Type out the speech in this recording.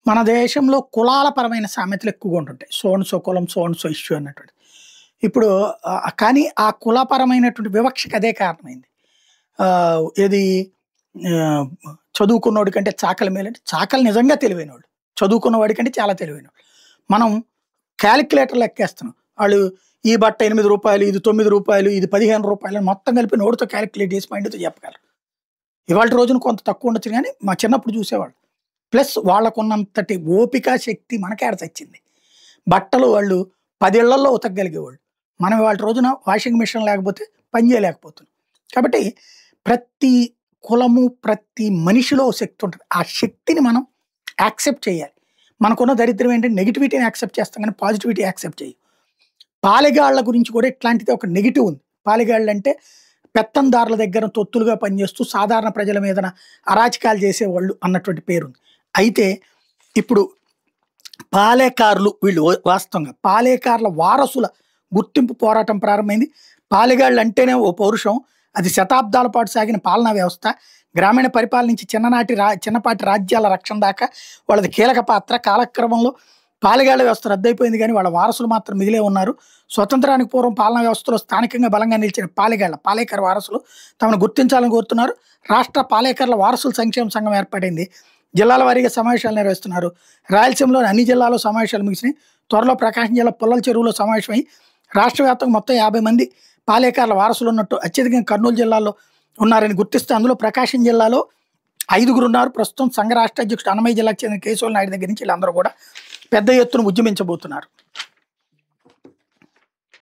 మన దేశంలో కులాల పరమైన సామెతలు ఎక్కువగా ఉంటుంటాయి. సో అండ్ సో కులం, సో అండ్ సో ఇష్యూ అన్నటువంటిది. ఇప్పుడు కానీ ఆ కులపరమైనటువంటి వివక్షకి అదే కారణమైంది. ఏది ఆహ్, చదువుకున్నోడి కంటే చాకలి మేలంటే చాకలి నిజంగా తెలివైనోళ్ళు. చదువుకున్న వాడి కంటే చాలా తెలివైనోళ్ళు. మనం కాలిక్యులేటర్ లెక్కేస్తున్నాం. ఆళ్ళు ఈ బట్ట రూ. 8, ఇది రూ. 9, ఇది రూ. 15 మొత్తం కలిపి నోటితో కాలిక్యులేట్ చేసి మైండ్‌తో చెప్పగలరు. ఇవాల్టి రోజున కొంత తక్కువ ఉండొచ్చు గానీ, మా చిన్నప్పుడు చూసేవాళ్ళు. ప్లస్ వాళ్ళకున్నంతటి ఓపిక, శక్తి మనకేడ చచ్చింది. బట్టలు వాళ్ళు 10 ఇళ్లల్లో ఉతకగలిగేవాళ్ళు. మనం ఇవాల్టి రోజున వాషింగ్ మిషన్ లేకపోతే పని చేయలేకపోతున్నాం. కాబట్టి ప్రతి కులము, ప్రతి మనిషిలో ఓ శక్తి ఉంటది. ఆ శక్తిని మనం యాక్సెప్ట్ చేయాలి. మనకున్న దరిద్రం ఏంటంటే నెగటివిటీని యాక్సెప్ట్ చేస్తాం గానీ పాజిటివిటీ యాక్సెప్ట్ చెయ్యం. పాలెగాళ్ళ గురించి కూడా ఇట్లాంటిదే ఒక నెగెటివ్ ఉంది. పాలెగాళ్ళంటే పెత్తందారుల దగ్గర తొత్తులుగా పనిచేస్తూ సాధారణ ప్రజల మీదన అరాచకాలు చేసేవాళ్ళు అన్నటువంటి పేరుంది. అయితే ఇప్పుడు పాలేకారులు వీళ్ళు వాస్తవంగా పాలేకారుల వారసుల గుర్తింపు పోరాటం ప్రారంభమైంది. పాలెగాళ్ళు అంటేనే ఓ పౌరుషం. అది శతాబ్దాల పాటు సాగిన పాలనా వ్యవస్థ. గ్రామీణ పరిపాలన నుంచి చిన్నపాటి రాజ్యాల రక్షణ దాకా వాళ్ళది కీలక పాత్ర. కాలక్రమంలో పాలెగాళ్ళ వ్యవస్థ రద్దయిపోయింది గానీ వాళ్ళ వారసులు మాత్రం మిగిలే ఉన్నారు. స్వతంత్రానికి పూర్వం పాలనా వ్యవస్థలో స్థానికంగా బలంగా నిలిచిన పాలేకర్ వారసులు తమను గుర్తించాలని కోరుతున్నారు. రాష్ట్ర పాలేకర్ల వారసుల సంక్షేమ సంఘం ఏర్పడింది. జిల్లాల వారీగా సమావేశాలు నిర్వహిస్తున్నారు. రాయలసీమలోని అన్ని జిల్లాల్లో సమావేశాలు ముగిసినాయి. త్వరలో ప్రకాశం జిల్లా పుల్లల చెరువులో సమావేశమై రాష్ట్ర వ్యాప్తంగా మొత్తం 50 మంది పాలేకర్ల వారసులు ఉన్నట్టు అత్యధికంగా కర్నూలు జిల్లాలో ఉన్నారని గుర్తిస్తే అందులో ప్రకాశం జిల్లాలో 5గురు ఉన్నారు. ప్రస్తుతం సంఘ రాష్ట్ర అధ్యక్షుడు అన్నమయ్య జిల్లాకు చెందిన కేశవ నాయుడు దగ్గర నుంచి వీళ్ళందరూ కూడా పెద్ద ఎత్తున ఉద్యమించబోతున్నారు.